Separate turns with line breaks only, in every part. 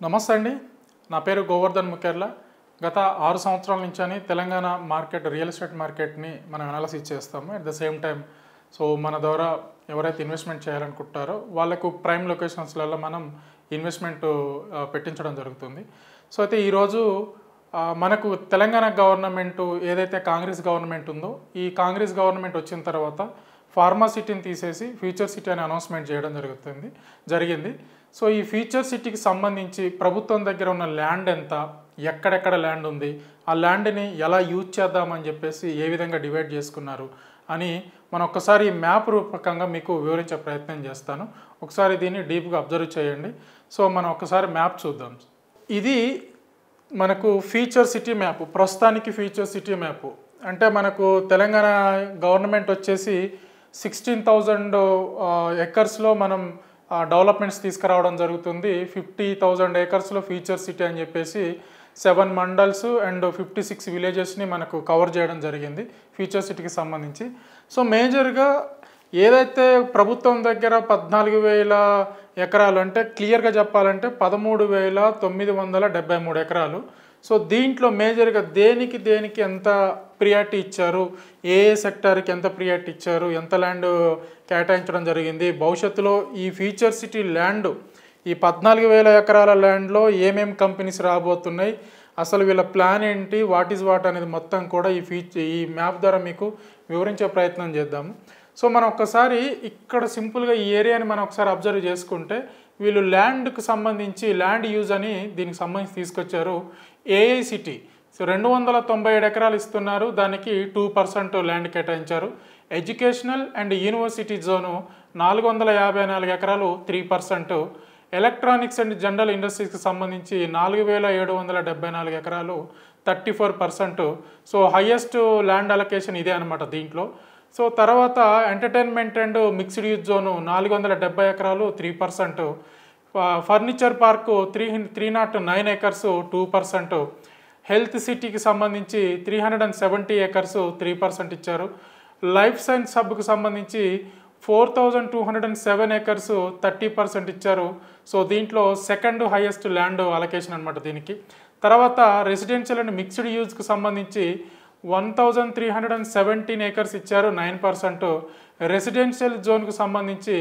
నమస్తే అండి. నా పేరు గోవర్ధన్ ముకేర్ల. గత 6 సంవత్సరాల నుంచని తెలంగాణ మార్కెట్ రియల్ ఎస్టేట్ మార్కెట్‌ని మనం అనాలిసిస్ చేస్తాము. అట్ ద సేమ్ టైమ్ మన ద్వారా ఎవరైతే ఇన్వెస్ట్‌మెంట్ చేయాలనుకుంటారో వాళ్ళకు ప్రైమ్ లొకేషన్స్‌లలో మనం ఇన్వెస్ట్‌మెంట్ పెట్టించడం జరుగుతుంది. అయితే ఈరోజు మనకు తెలంగాణ గవర్నమెంట్ ఏదైతే కాంగ్రెస్ గవర్నమెంట్ ఉందో, ఈ కాంగ్రెస్ గవర్నమెంట్ వచ్చిన తర్వాత ఫార్మా సిటీని తీసేసి ఫ్యూచర్ సిటీ అని అనౌన్స్‌మెంట్ చేయడం జరిగింది. ఈ ఫ్యూచర్ సిటీకి సంబంధించి ప్రభుత్వం దగ్గర ఉన్న ల్యాండ్ ఎంత, ఎక్కడెక్కడ ల్యాండ్ ఉంది, ఆ ల్యాండ్ని ఎలా యూజ్ చేద్దామని చెప్పేసి ఏ విధంగా డివైడ్ చేసుకున్నారు అని మనం ఒక్కసారి మ్యాప్ రూపకంగా మీకు వివరించే ప్రయత్నం చేస్తాను. ఒకసారి దీన్ని డీప్గా అబ్జర్వ్ చేయండి. మనం ఒకసారి మ్యాప్ చూద్దాం. ఇది మనకు ఫ్యూచర్ సిటీ మ్యాప్. ప్రస్తుతానికి ఫ్యూచర్ సిటీ మ్యాప్ అంటే మనకు తెలంగాణ గవర్నమెంట్ వచ్చేసి 16,000 ఎకర్స్లో మనం డెవలప్మెంట్స్ తీసుకురావడం జరుగుతుంది. 50,000 ఏకర్స్లో ఫ్యూచర్ సిటీ అని చెప్పేసి 7 మండల్స్ అండ్ 56 విలేజెస్ని మనకు కవర్ చేయడం జరిగింది ఫ్యూచర్ సిటీకి సంబంధించి. మేజర్గా ఏదైతే ప్రభుత్వం దగ్గర 14,000 ఎకరాలు అంటే క్లియర్గా చెప్పాలంటే 13,973 ఎకరాలు. దీంట్లో మేజర్గా దేనికి ఎంత ప్రియారిటీ ఇచ్చారు, ఏ సెక్టార్కి ఎంత ప్రియారిటీ ఇచ్చారు, ఎంత ల్యాండ్ కేటాయించడం జరిగింది, భవిష్యత్తులో ఈ ఫ్యూచర్ సిటీ ల్యాండ్ ఈ 14,000 ఎకరాల ల్యాండ్లో ఏమేమి కంపెనీస్ రాబోతున్నాయి, అసలు వీళ్ళ ప్లాన్ ఏంటి, వాట్ ఈజ్ వాట్ అనేది మొత్తం కూడా ఈ మ్యాప్ ద్వారా మీకు వివరించే ప్రయత్నం చేద్దాము. మనం ఒక్కసారి ఇక్కడ సింపుల్గా ఈ ఏరియాని మనం ఒకసారి అబ్జర్వ్ చేసుకుంటే వీళ్ళు ల్యాండ్కి సంబంధించి ల్యాండ్ యూజ్ అని దీనికి సంబంధించి తీసుకొచ్చారు. ఏఐసిటీ 297 ఎకరాలు ఇస్తున్నారు, దానికి 2% ల్యాండ్ కేటాయించారు. ఎడ్యుకేషనల్ అండ్ యూనివర్సిటీ జోను 454 ఎకరాలు 3%. ఎలక్ట్రానిక్స్ అండ్ జనరల్ ఇండస్ట్రీస్కి సంబంధించి 4,774 ఎకరాలు 34%. హయ్యెస్ట్ ల్యాండ్ అలొకేషన్ ఇదే అనమాట దీంట్లో. తర్వాత entertainment and mixed use zone 470 ఎకరాలు 3%. Furniture park 309 acres 2%. హెల్త్ సిటీకి సంబంధించి 370 ఎకర్స్ 3% ఇచ్చారు. లైఫ్ సైన్స్ హబ్కి సంబంధించి 4,207 ఎకర్స్ 30% ఇచ్చారు. దీంట్లో సెకండ్ హైయెస్ట్ ల్యాండ్ అలొకేషన్ అనమాట దీనికి. తర్వాత రెసిడెన్షియల్ అండ్ మిక్స్డ్ యూజ్కి సంబంధించి 1,317 ఎకర్స్ ఇచ్చారు 9%. రెసిడెన్షియల్ జోన్కు సంబంధించి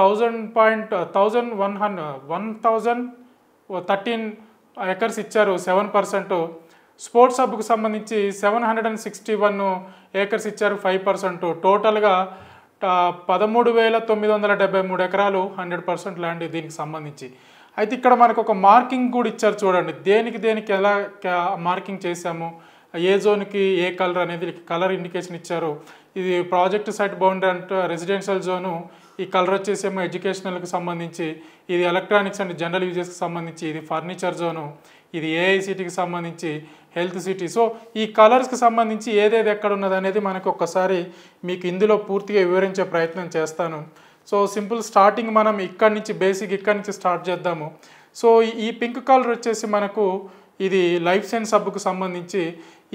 1,013 ఎకర్స్ ఇచ్చారు 7%. స్పోర్ట్స్ హబ్కు సంబంధించి 761 ఏకర్స్ ఇచ్చారు 5%. టోటల్గా 13,973 ఎకరాలు 100% ల్యాండ్ దీనికి సంబంధించి. అయితే ఇక్కడ మనకు ఒక మార్కింగ్ కూడా ఇచ్చారు చూడండి, దేనికి ఎలా మార్కింగ్ చేశాము, ఏ జోన్కి ఏ కలర్ అనేది కలర్ ఇండికేషన్ ఇచ్చారు. ఇది ప్రాజెక్ట్ సైట్ బౌండరీ అంటే రెసిడెన్షియల్ జోను, ఈ కలర్ వచ్చేసేమో ఎడ్యుకేషనల్కి సంబంధించి, ఇది ఎలక్ట్రానిక్స్ అండ్ జనరల్ యూజెస్కి సంబంధించి, ఇది ఫర్నిచర్ జోను, ఇది ఏఐసిటీకి సంబంధించి, హెల్త్ సిటీ. ఈ కలర్స్కి సంబంధించి ఏదేది ఎక్కడ ఉన్నది అనేది మనకు ఒక్కసారి మీకు ఇందులో పూర్తిగా వివరించే ప్రయత్నం చేస్తాను. సింపుల్ స్టార్టింగ్ మనం ఇక్కడి నుంచి స్టార్ట్ చేద్దాము. ఈ పింక్ కలర్ వచ్చేసి మనకు ఇది లైఫ్ సైన్స్ హబ్కు సంబంధించి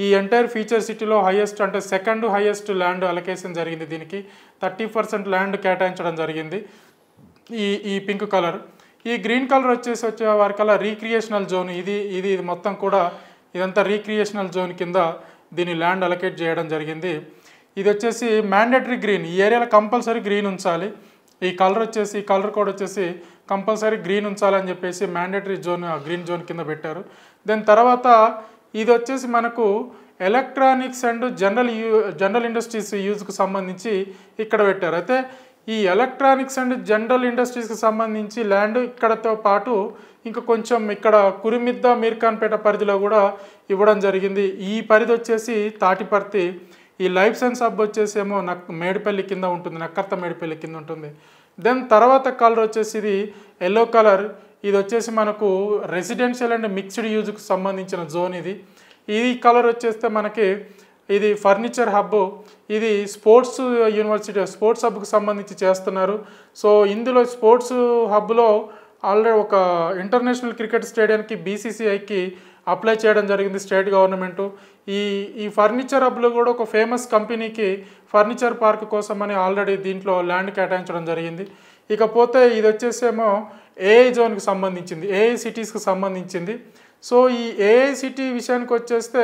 ఈ ఎంటైర్ ఫ్యూచర్ సిటీలో హైయెస్ట్ అంటే సెకండ్ హైయెస్ట్ ల్యాండ్ అలొకేషన్ జరిగింది. దీనికి 30% ల్యాండ్ కేటాయించడం జరిగింది ఈ పింక్ కలర్. ఈ గ్రీన్ కలర్ వచ్చే వారికల్లా రీక్రియేషనల్ జోన్. ఇది మొత్తం కూడా ఇదంతా రీక్రియేషనల్ జోన్ కింద దీని ల్యాండ్ అలొకేట్ చేయడం జరిగింది. ఇది వచ్చేసి మ్యాండేటరీ గ్రీన్, ఈ ఏరియాలో కంపల్సరీ గ్రీన్ ఉంచాలి. ఈ కలర్ కోడ్ వచ్చేసి కంపల్సరీ గ్రీన్ ఉంచాలని చెప్పేసి మ్యాండేటరీ జోన్ గ్రీన్ జోన్ కింద పెట్టారు. తర్వాత ఇది వచ్చేసి మనకు ఎలక్ట్రానిక్స్ అండ్ జనరల్ ఇండస్ట్రీస్ యూజ్కి సంబంధించి ఇక్కడ పెట్టారు. అయితే ఈ ఎలక్ట్రానిక్స్ అండ్ జనరల్ ఇండస్ట్రీస్కి సంబంధించి ల్యాండ్ ఇక్కడతో పాటు ఇంకా కొంచెం ఇక్కడ కురిమిద్ద మీర్ఖాన్పేట పరిధిలో కూడా ఇవ్వడం జరిగింది. ఈ పరిధి వచ్చేసి తాటిపర్తి. ఈ లైఫ్ సైన్స్ హబ్ వచ్చేసేమో మేడిపల్లి కింద ఉంటుంది, నక్కర్త మేడిపల్లి కింద ఉంటుంది. తర్వాత కలర్ వచ్చేసి ఇది ఎల్లో కలర్. ఇది వచ్చేసి మనకు రెసిడెన్షియల్ అండ్ మిక్స్డ్ యూజ్కి సంబంధించిన జోన్ ఇది. ఈ కలర్ వచ్చేస్తే మనకి ఇది ఫర్నిచర్ హబ్. ఇది స్పోర్ట్స్ యూనివర్సిటీ స్పోర్ట్స్ హబ్కి సంబంధించి చేస్తున్నారు. ఇందులో స్పోర్ట్స్ హబ్లో ఆల్రెడీ ఒక ఇంటర్నేషనల్ క్రికెట్ స్టేడియానికి బీసీసీఐకి అప్లై చేయడం జరిగింది స్టేట్ గవర్నమెంటు. ఈ ఫర్నిచర్ హబ్లో కూడా ఒక ఫేమస్ కంపెనీకి ఫర్నిచర్ పార్క్ కోసమని ఆల్రెడీ దీంట్లో ల్యాండ్ కేటాయించడం జరిగింది. ఇకపోతే ఇది వచ్చేసేమో ఏఐ జోన్కి సంబంధించింది, ఏఐ సిటీస్కి సంబంధించింది. సో ఈ ఏఐ సిటీ విషయానికి వచ్చేస్తే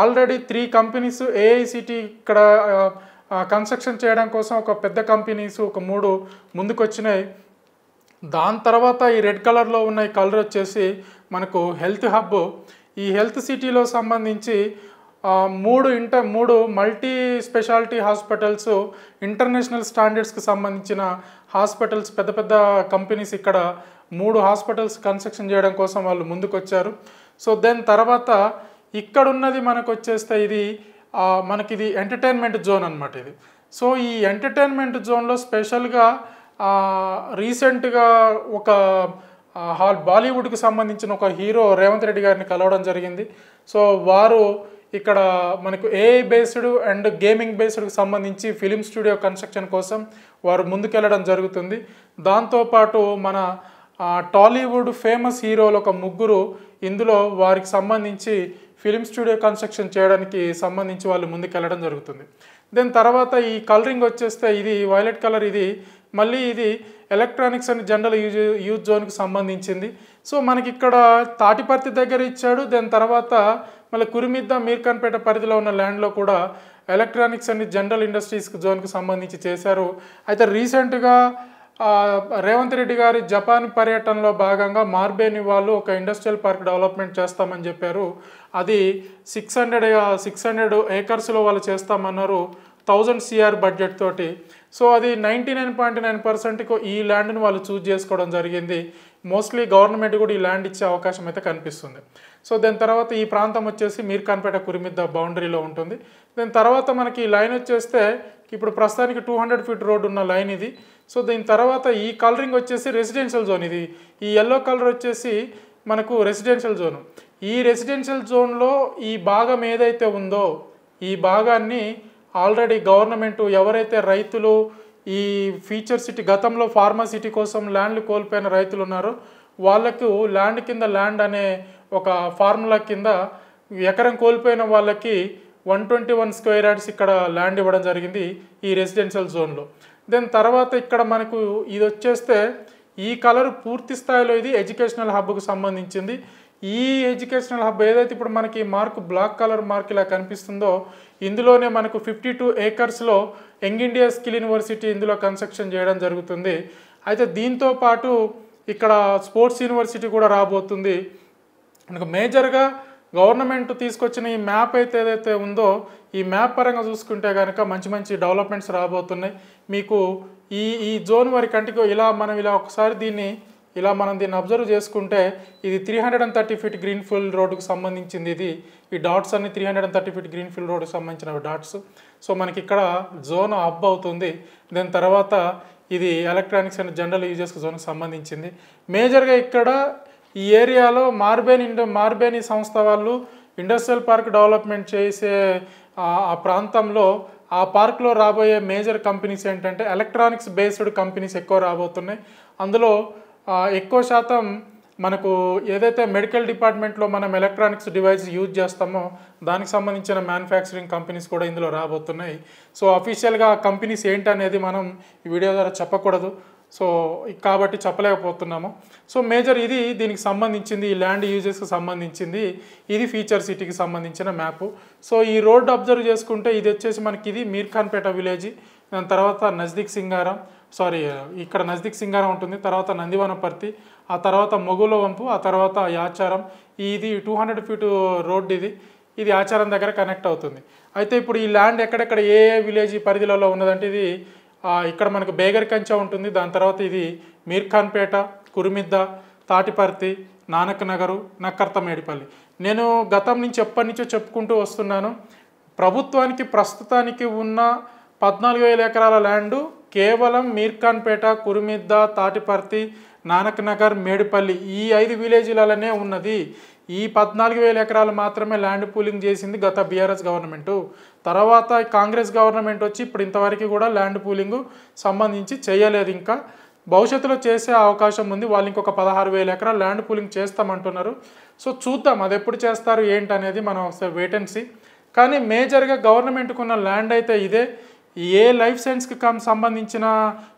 ఆల్రెడీ 3 కంపెనీస్ ఏఐ సిటీ ఇక్కడ కన్స్ట్రక్షన్ చేయడం కోసం ఒక పెద్ద కంపెనీస్ ఒక 3 ముందుకు వచ్చినాయి. దాని తర్వాత ఈ రెడ్ కలర్లో ఉన్న ఈ కలర్ వచ్చేసి మనకు హెల్త్ హబ్. ఈ హెల్త్ సిటీలో సంబంధించి 3 మల్టీ స్పెషాలిటీ హాస్పిటల్స్, ఇంటర్నేషనల్ స్టాండర్డ్స్కి సంబంధించిన హాస్పిటల్స్, పెద్ద పెద్ద కంపెనీస్ ఇక్కడ 3 హాస్పిటల్స్ కన్స్ట్రక్షన్ చేయడం కోసం వాళ్ళు ముందుకు వచ్చారు. సో దెన్ తర్వాత ఇక్కడ ఉన్నది మనకు వచ్చేస్తే ఇది మనకిది ఎంటర్టైన్మెంట్ జోన్ అనమాట ఇది. సో ఈ ఎంటర్టైన్మెంట్ జోన్లో స్పెషల్గా రీసెంట్గా ఒక బాలీవుడ్కి సంబంధించిన ఒక హీరో రేవంత్ రెడ్డి గారిని కలవడం జరిగింది. సో వారు ఇక్కడ మనకు ఏఐ బేస్డ్ అండ్ గేమింగ్ బేస్డ్కి సంబంధించి ఫిలిం స్టూడియో కన్స్ట్రక్షన్ కోసం వారు ముందుకెళ్ళడం జరుగుతుంది. దాంతోపాటు మన టాలీవుడ్ ఫేమస్ హీరోలు ఒక 3 ఇందులో వారికి సంబంధించి ఫిలిం స్టూడియో కన్స్ట్రక్షన్ చేయడానికి సంబంధించి వాళ్ళు ముందుకెళ్ళడం జరుగుతుంది. దెన్ తర్వాత ఈ కలరింగ్ వచ్చేస్తే ఇది వైలెట్ కలర్, ఇది మళ్ళీ ఇది ఎలక్ట్రానిక్స్ అండ్ జనరల్ యూజ్ జోన్కి సంబంధించింది. సో మనకి ఇక్కడ తాటిపర్తి దగ్గర ఇచ్చాడు. దెన్ తర్వాత మళ్ళీ కురిమిద్ద మీర్ఖాన్పేట పరిధిలో ఉన్న ల్యాండ్లో కూడా ఎలక్ట్రానిక్స్ అండ్ జనరల్ ఇండస్ట్రీస్ జోన్కి సంబంధించి చేశారు. అయితే రీసెంట్గా రేవంత్ రెడ్డి గారి జపాన్ పర్యటనలో భాగంగా మార్బేని వాళ్ళు ఒక ఇండస్ట్రియల్ పార్క్ డెవలప్మెంట్ చేస్తామని చెప్పారు. అది 600 ఏకర్స్లో వాళ్ళు చేస్తామన్నారు 1000 CR బడ్జెట్ తోటి. సో అది 99.9% ఈ ల్యాండ్ని వాళ్ళు చూజ్ చేసుకోవడం జరిగింది. మోస్ట్లీ గవర్నమెంట్ కూడా ఈ ల్యాండ్ ఇచ్చే అవకాశం అయితే కనిపిస్తుంది. సో దాని తర్వాత ఈ ప్రాంతం వచ్చేసి మీర్ఖాన్పేట కురిమిద్ద బౌండరీలో ఉంటుంది. దాని తర్వాత మనకి ఈ లైన్ వచ్చేస్తే ఇప్పుడు ప్రస్తుతానికి 200 ఫీట్ రోడ్ ఉన్న లైన్ ఇది. సో దీని తర్వాత ఈ కలరింగ్ వచ్చేసి రెసిడెన్షియల్ జోన్. ఇది ఈ ఎల్లో కలర్ వచ్చేసి మనకు రెసిడెన్షియల్ జోను. ఈ రెసిడెన్షియల్ జోన్లో ఈ భాగం ఏదైతే ఉందో ఈ భాగాన్ని ఆల్రెడీ గవర్నమెంట్ ఎవరైతే రైతులు ఈ ఫీచర్ సిటీ గతంలో ఫార్మా సిటీ కోసం ల్యాండ్లు కోల్పోయిన రైతులు ఉన్నారో వాళ్ళకు ల్యాండ్ కింద ల్యాండ్ అనే ఒక ఫార్ములా కింద ఎకరం కోల్పోయిన వాళ్ళకి 121 స్క్వేర్ యార్డ్స్ ఇక్కడ ల్యాండ్ ఇవ్వడం జరిగింది ఈ రెసిడెన్షియల్ జోన్లో. దెన్ తర్వాత ఇక్కడ మనకు ఇది వచ్చేస్తే ఈ కలర్ పూర్తి స్థాయిలో ఇది ఎడ్యుకేషనల్ హబ్కు సంబంధించింది. ఈ ఎడ్యుకేషనల్ హబ్ ఏదైతే ఇప్పుడు మనకి మార్క్ బ్లాక్ కలర్ మార్క్ ఇలా కనిపిస్తుందో ఇందులోనే మనకు 52 ఏకర్స్లో యంగ్ ఇండియా స్కిల్ యూనివర్సిటీ ఇందులో కన్స్ట్రక్షన్ చేయడం జరుగుతుంది. అయితే దీంతో పాటు ఇక్కడ స్పోర్ట్స్ యూనివర్సిటీ కూడా రాబోతుంది. మనకు మేజర్గా గవర్నమెంట్ తీసుకొచ్చిన ఈ మ్యాప్ అయితే ఏదైతే ఉందో ఈ మ్యాప్ పరంగా చూసుకుంటే కనుక మంచి మంచి డెవలప్మెంట్స్ రాబోతున్నాయి. మీకు ఈ జోన్ వారి కంటికి ఇలా ఒకసారి దీన్ని అబ్జర్వ్ చేసుకుంటే ఇది 330 ఫీట్ గ్రీన్ఫీల్డ్ రోడ్డుకు సంబంధించింది. ఈ డాట్స్ అన్ని 330 ఫీట్ గ్రీన్ఫీల్డ్ రోడ్డుకు సంబంధించిన డాట్స్. సో మనకి ఇక్కడ జోన్ హబ్ అవుతుంది. దాని తర్వాత ఇది ఎలక్ట్రానిక్స్ అండ్ జనరల్ యూజెస్ జోన్కి సంబంధించింది. మేజర్గా ఇక్కడ ఈ ఏరియాలో మార్బేని సంస్థ వాళ్ళు ఇండస్ట్రియల్ పార్క్ డెవలప్మెంట్ చేసే ఆ ప్రాంతంలో ఆ పార్క్లో రాబోయే మేజర్ కంపెనీస్ ఏంటంటే ఎలక్ట్రానిక్స్ బేస్డ్ కంపెనీస్ ఎక్కువ రాబోతున్నాయి. అందులో ఎక్కువ శాతం మనకు ఏదైతే మెడికల్ డిపార్ట్మెంట్లో మనం ఎలక్ట్రానిక్స్ డివైస్ యూజ్ చేస్తామో దానికి సంబంధించిన మ్యానుఫ్యాక్చరింగ్ కంపెనీస్ కూడా ఇందులో రాబోతున్నాయి. సో అఫీషియల్గా ఆ కంపెనీస్ ఏంటనేది మనం ఈ వీడియో ద్వారా చెప్పకూడదు. సో కాబట్టి చెప్పలేకపోతున్నాము. సో మేజర్ ఇది దీనికి సంబంధించింది, ఈ ల్యాండ్ యూజెస్కి సంబంధించింది, ఇది ఫీచర్ సిటీకి సంబంధించిన మ్యాపు. సో ఈ రోడ్ అబ్జర్వ్ చేసుకుంటే ఇది వచ్చేసి మనకి ఇది మీర్ఖాన్పేట విలేజ్, దాని తర్వాత ఇక్కడ నజ్దిక్ సింగారం ఉంటుంది, తర్వాత నందివనపర్తి, ఆ తర్వాత మొగుల వంపు, ఆ తర్వాత యాచారం. ఇది 200 ఫీట్ రోడ్, ఇది ఆచారం దగ్గర కనెక్ట్ అవుతుంది. అయితే ఇప్పుడు ఈ ల్యాండ్ ఎక్కడెక్కడ ఏ విలేజ్ పరిధిలో ఉన్నదంటే ఇది ఇక్కడ మనకు బేగర్ కంచె ఉంటుంది, దాని తర్వాత ఇది మీర్ఖాన్పేట, కురిమిద్ద, తాటిపర్తి, నానక్ నగరు, నక్కర్తమేడిపల్లి. నేను గతం నుంచి ఎప్పటి నుంచో చెప్పుకుంటూ వస్తున్నాను, ప్రభుత్వానికి ప్రస్తుతానికి ఉన్న 14,000 ఎకరాల ల్యాండు కేవలం మీర్ఖాన్పేట, కురిమిద్ద, తాటిపర్తి, నానక్ నగర్, మేడిపల్లి ఈ 5 విలేజ్లలోనే ఉన్నది. ఈ 14,000 ఎకరాలు మాత్రమే ల్యాండ్ పూలింగ్ చేసింది గత బీఆర్ఎస్ గవర్నమెంటు. తర్వాత కాంగ్రెస్ గవర్నమెంట్ వచ్చి ఇప్పుడు ఇంతవరకు కూడా ల్యాండ్ పూలింగ్ సంబంధించి చేయలేదు. ఇంకా భవిష్యత్తులో చేసే అవకాశం ఉంది. వాళ్ళు ఇంకొక 16,000 ఎకరాలు ల్యాండ్ పూలింగ్ చేస్తామంటున్నారు. సో చూద్దాం అది ఎప్పుడు చేస్తారు ఏంటనేది మనం ఒకసారి వెయిట్ అండ్ సీ. కానీ మేజర్గా గవర్నమెంట్కు ఉన్న ల్యాండ్ అయితే ఇదే. ఏ లైఫ్ సైన్స్కి సంబంధించిన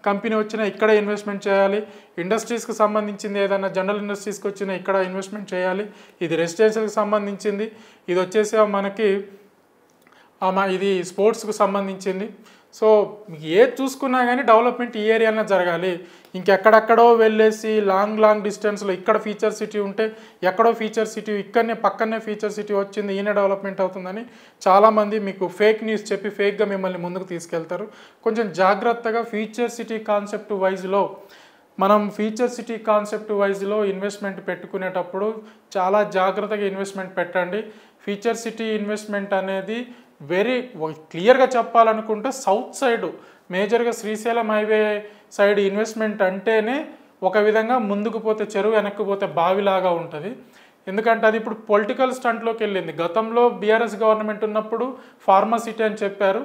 కంపెనీ వచ్చినా ఇక్కడ ఇన్వెస్ట్మెంట్ చేయాలి, ఇండస్ట్రీస్కి సంబంధించింది ఏదైనా జనరల్ ఇండస్ట్రీస్కి వచ్చినా ఇక్కడ ఇన్వెస్ట్మెంట్ చేయాలి. ఇది రెసిడెన్షియల్కి సంబంధించింది, ఇది వచ్చేసి మనకి ఇది స్పోర్ట్స్కి సంబంధించింది. సో ఏది చూసుకున్నా కానీ డెవలప్మెంట్ ఈ ఏరియాలో జరగాలి. ఇంకెక్కడెక్కడో వెళ్ళేసి లాంగ్ డిస్టెన్స్లో ఇక్కడ ఫీచర్ సిటీ ఉంటే ఎక్కడో ఫీచర్ సిటీ ఇక్కడనే పక్కనే ఫీచర్ సిటీ వచ్చింది ఈయన డెవలప్మెంట్ అవుతుందని చాలామంది మీకు ఫేక్ న్యూస్ చెప్పి ఫేక్గా మిమ్మల్ని ముందుకు తీసుకెళ్తారు. కొంచెం జాగ్రత్తగా ఫీచర్ సిటీ కాన్సెప్ట్ వైజ్లో మనం ఫీచర్ సిటీ కాన్సెప్ట్ వైజ్లో ఇన్వెస్ట్మెంట్ పెట్టుకునేటప్పుడు చాలా జాగ్రత్తగా ఇన్వెస్ట్మెంట్ పెట్టండి. ఫీచర్ సిటీ ఇన్వెస్ట్మెంట్ అనేది వెరీ క్లియర్గా చెప్పాలనుకుంటే సౌత్ సైడ్ మేజర్గా శ్రీశైలం హైవే సైడ్ ఇన్వెస్ట్మెంట్ అంటేనే ఒక విధంగా ముందుకు పోతే చెరువు, వెనక్కి పోతే బావిలాగా ఉంటుంది. ఎందుకంటే అది ఇప్పుడు పొలిటికల్ స్టంట్లోకి వెళ్ళింది. గతంలో బీఆర్ఎస్ గవర్నమెంట్ ఉన్నప్పుడు ఫార్మా సిటీ అని చెప్పారు,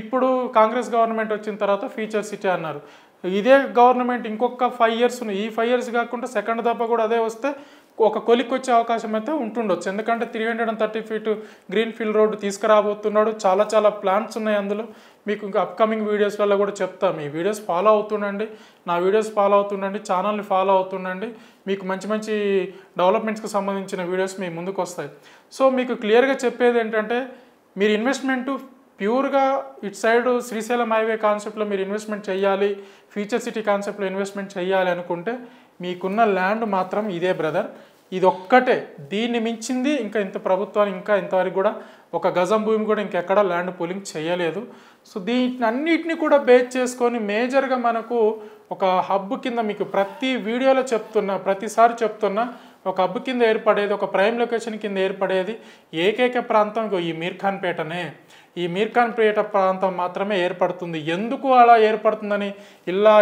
ఇప్పుడు కాంగ్రెస్ గవర్నమెంట్ వచ్చిన తర్వాత ఫీచర్ సిటీ అన్నారు. ఇదే గవర్నమెంట్ ఇంకొక 5 years ఉన్నాయి, ఈ 5 years కాకుండా సెకండ్ దఫ కూడా అదే వస్తే ఒక కొలిక్కి వచ్చే అవకాశం అయితే ఉంటుండొచ్చు. ఎందుకంటే 330 feet గ్రీన్ ఫీల్డ్ రోడ్డు తీసుకురాబోతున్నాడు. చాలా ప్లాన్స్ ఉన్నాయి అందులో. మీకు ఇంకా అప్కమింగ్ వీడియోస్లలో కూడా చెప్తాను. మీ వీడియోస్ ఫాలో అవుతుండండి, నా వీడియోస్ ఫాలో అవుతుండండి, ఛానల్ని ఫాలో అవుతుండండి. మీకు మంచి డెవలప్మెంట్స్కి సంబంధించిన వీడియోస్ మీ ముందుకు వస్తాయి. సో మీకు క్లియర్గా చెప్పేది ఏంటంటే మీరు ఇన్వెస్ట్మెంటు ప్యూర్గా ఇటు సైడ్ శ్రీశైలం హైవే కాన్సెప్ట్లో మీరు ఇన్వెస్ట్మెంట్ చేయాలి, ఫీచర్ సిటీ కాన్సెప్ట్లో ఇన్వెస్ట్మెంట్ చేయాలి అనుకుంటే మీకున్న ల్యాండ్ మాత్రం ఇదే బ్రదర్, ఇది ఒక్కటే. దీన్ని మించింది ఇంకా ఇంత ప్రభుత్వాన్ని ఇంకా ఇంతవరకు కూడా ఒక గజం భూమి కూడా ఇంకెక్కడ ల్యాండ్ పూలింగ్ చేయలేదు. సో అన్నిటిని కూడా బేస్ చేసుకొని మేజర్గా మనకు ఒక హబ్ కింద మీకు ప్రతి వీడియోలో ప్రతిసారి చెప్తున్నా ఒక హబ్ కింద ఏర్పడేది, ఒక ప్రైమ్ లొకేషన్ కింద ఏర్పడేది ఏకైక ప్రాంతం ఈ మీర్ఖాన్పేటనే. ఈ మీర్ఖాన్పేట ప్రాంతం మాత్రమే ఏర్పడుతుంది. ఎందుకు అలా ఏర్పడుతుందని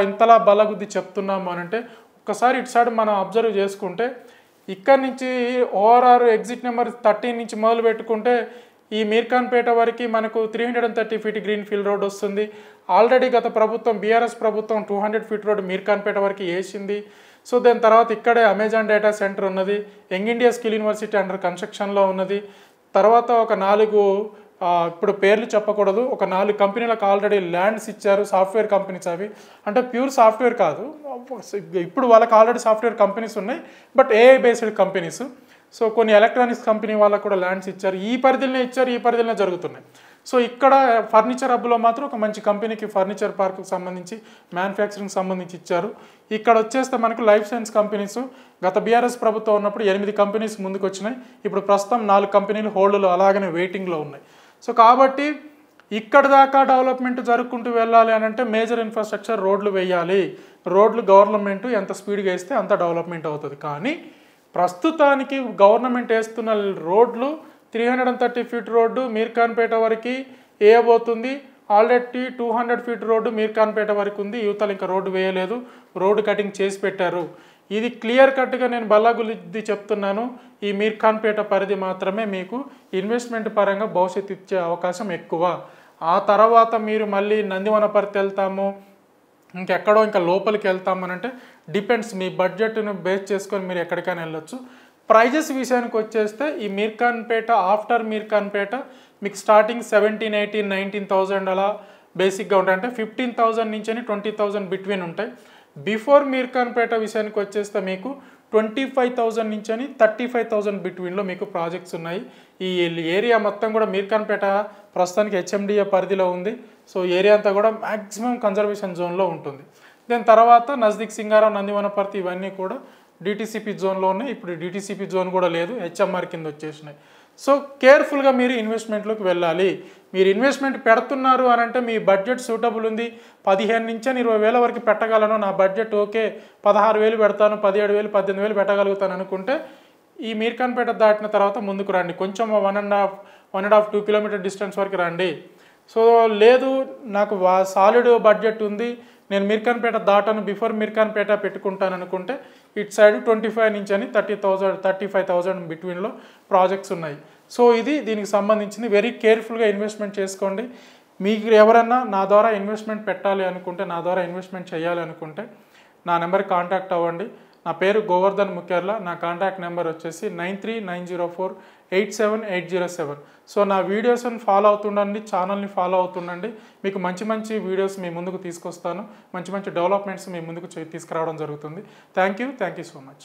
ఇంతలా బలగుద్ది చెప్తున్నాము అనంటే ఒక్కసారి ఇటు సైడ్ మనం అబ్జర్వ్ చేసుకుంటే ఇక్కడ నుంచి ఓఆర్ఆర్ ఎగ్జిట్ నెంబర్ 13 నుంచి మొదలు పెట్టుకుంటే ఈ మీర్ఖాన్పేట వరకు మనకు 330 feet గ్రీన్ ఫీల్డ్ రోడ్ వస్తుంది. ఆల్రెడీ గత ప్రభుత్వం బీఆర్ఎస్ ప్రభుత్వం 200 feet రోడ్ మీర్ఖాన్పేట వరకు వేసింది. సో దాని తర్వాత ఇక్కడే అమెజాన్ డేటా సెంటర్ ఉన్నది, young India skill university under కన్స్ట్రక్షన్లో ఉన్నది. తర్వాత ఒక 4 ఇప్పుడు పేర్లు చెప్పకూడదు, ఒక 4 కంపెనీలకు ఆల్రెడీ ల్యాండ్స్ ఇచ్చారు, సాఫ్ట్వేర్ కంపెనీస్. అవి అంటే ప్యూర్ సాఫ్ట్వేర్ కాదు, ఇప్పుడు వాళ్ళకి ఆల్రెడీ సాఫ్ట్వేర్ కంపెనీస్ ఉన్నాయి, but AI based companies. So కొన్ని ఎలక్ట్రానిక్స్ కంపెనీ వాళ్ళకు కూడా ల్యాండ్స్ ఇచ్చారు, ఈ పరిధిలోనే ఇచ్చారు, ఈ పరిధిలోనే జరుగుతున్నాయి. సో ఇక్కడ ఫర్నిచర్ హబ్లో మాత్రం ఒక మంచి కంపెనీకి ఫర్నిచర్ పార్క్కి సంబంధించి మ్యానుఫ్యాక్చరింగ్ సంబంధించి ఇచ్చారు. ఇక్కడ వచ్చేస్తే మనకు లైఫ్ సైన్స్ కంపెనీస్ గత బీఆర్ఎస్ ప్రభుత్వం ఉన్నప్పుడు 8 కంపెనీస్ ముందుకు వచ్చినాయి, ఇప్పుడు ప్రస్తుతం 4 కంపెనీలు హోల్డ్లో అలాగనే వెయిటింగ్లో ఉన్నాయి. సో కాబట్టి ఇక్కడ దాకా డెవలప్మెంట్ జరుపుకుంటూ వెళ్ళాలి అని అంటే మేజర్ ఇన్ఫ్రాస్ట్రక్చర్ రోడ్లు వేయాలి. రోడ్లు గవర్నమెంట్ ఎంత స్పీడ్గా వేస్తే అంత డెవలప్మెంట్ అవుతుంది. కానీ ప్రస్తుతానికి గవర్నమెంట్ వేస్తున్న రోడ్లు 330 feet రోడ్డు మీర్ఖాన్పేట వరకు వేయబోతుంది. ఆల్రెడీ 200 feet రోడ్డు మీర్ఖాన్పేట వరకు ఉంది, యువతలు ఇంకా రోడ్డు వేయలేదు, రోడ్డు కటింగ్ చేసి పెట్టారు. ఇది క్లియర్ కట్గా నేను బల్లగుద్ది చెప్తున్నాను. ఈ మీర్ఖాన్పేట పరిధి మాత్రమే మీకు ఇన్వెస్ట్మెంట్ పరంగా భవిష్యత్తు ఇచ్చే అవకాశం ఎక్కువ. ఆ తర్వాత మీరు మళ్ళీ నందివనపర్తి వెళ్తాము, ఇంకెక్కడో ఇంకా లోపలికి వెళ్తామనంటే డిపెండ్స్, మీ బడ్జెట్ను బేస్ చేసుకొని మీరు ఎక్కడికైనా వెళ్ళొచ్చు. ప్రైజెస్ విషయానికి వచ్చేస్తే ఈ మీర్ఖాన్పేట ఆఫ్టర్ మీర్ఖాన్పేట మీకు స్టార్టింగ్ 17,000, 18,000, 19,000 అలా బేసిక్గా ఉంటాయి. అంటే 15,000 నుంచి 20,000 బిట్వీన్ ఉంటాయి. బిఫోర్ మీర్ఖాన్పేట విషయానికి వచ్చేస్తే మీకు 25,000 నుంచి 35,000 బిట్వీన్లో మీకు ప్రాజెక్ట్స్ ఉన్నాయి. ఈ ఏరియా మొత్తం కూడా మీర్ఖాన్పేట ప్రస్తుతానికి హెచ్ఎండిఏ పరిధిలో ఉంది. సో ఏరియా అంతా కూడా మ్యాక్సిమం కన్జర్వేషన్ జోన్లో ఉంటుంది. దాని తర్వాత నజ్దీక్ సింగారం, నందివనపర్తి ఇవన్నీ కూడా డిటిసిపి జోన్లో ఉన్నాయి. ఇప్పుడు డిటిసిపి జోన్ కూడా లేదు, హెచ్ఎంఆర్ కింద వచ్చేసినాయి. సో కేర్ఫుల్గా మీరు ఇన్వెస్ట్మెంట్లోకి వెళ్ళాలి. మీరు ఇన్వెస్ట్మెంట్ పెడుతున్నారు అని అంటే మీ బడ్జెట్ సూటబుల్ ఉంది, 15,000 నుంచి 20,000 వరకు పెట్టగలను, నా బడ్జెట్ ఓకే, 16,000 పెడతాను, 17,000, 18,000 పెట్టగలుగుతాను అనుకుంటే ఈ మీర్ఖాన్పేట దాటిన తర్వాత ముందుకు రండి. కొంచెం 1.5 2 kilometer డిస్టెన్స్ వరకు రండి. సో లేదు నాకు సాలిడ్ బడ్జెట్ ఉంది, నేను మీర్ఖాన్పేట దాటాను, బిఫోర్ మీర్ఖాన్పేట పెట్టుకుంటాను అనుకుంటే ఇటు సైడ్ 25 నుంచి 30,000, 35,000 బిట్వీన్లో ప్రాజెక్ట్స్ ఉన్నాయి. సో ఇది దీనికి సంబంధించింది. వెరీ కేర్ఫుల్గా ఇన్వెస్ట్మెంట్ చేసుకోండి. మీకు ఎవరన్నా నా ద్వారా ఇన్వెస్ట్మెంట్ పెట్టాలి అనుకుంటే, నా ద్వారా ఇన్వెస్ట్మెంట్ చేయాలి అనుకుంటే నా నెంబర్కి కాంటాక్ట్ అవ్వండి. నా పేరు గోవర్ధన్ ముఖ్యర్ల. నా కాంటాక్ట్ నెంబర్ వచ్చేసి 9390487807. సో నా వీడియోస్ని ఫాలో అవుతుండండి, ఛానల్ని ఫాలో అవుతుండండి. మీకు మంచి మంచి వీడియోస్ మీ ముందుకు తీసుకొస్తాను, మంచి మంచి డెవలప్మెంట్స్ మీ ముందుకు తీసుకురావడం జరుగుతుంది. Thank you so much.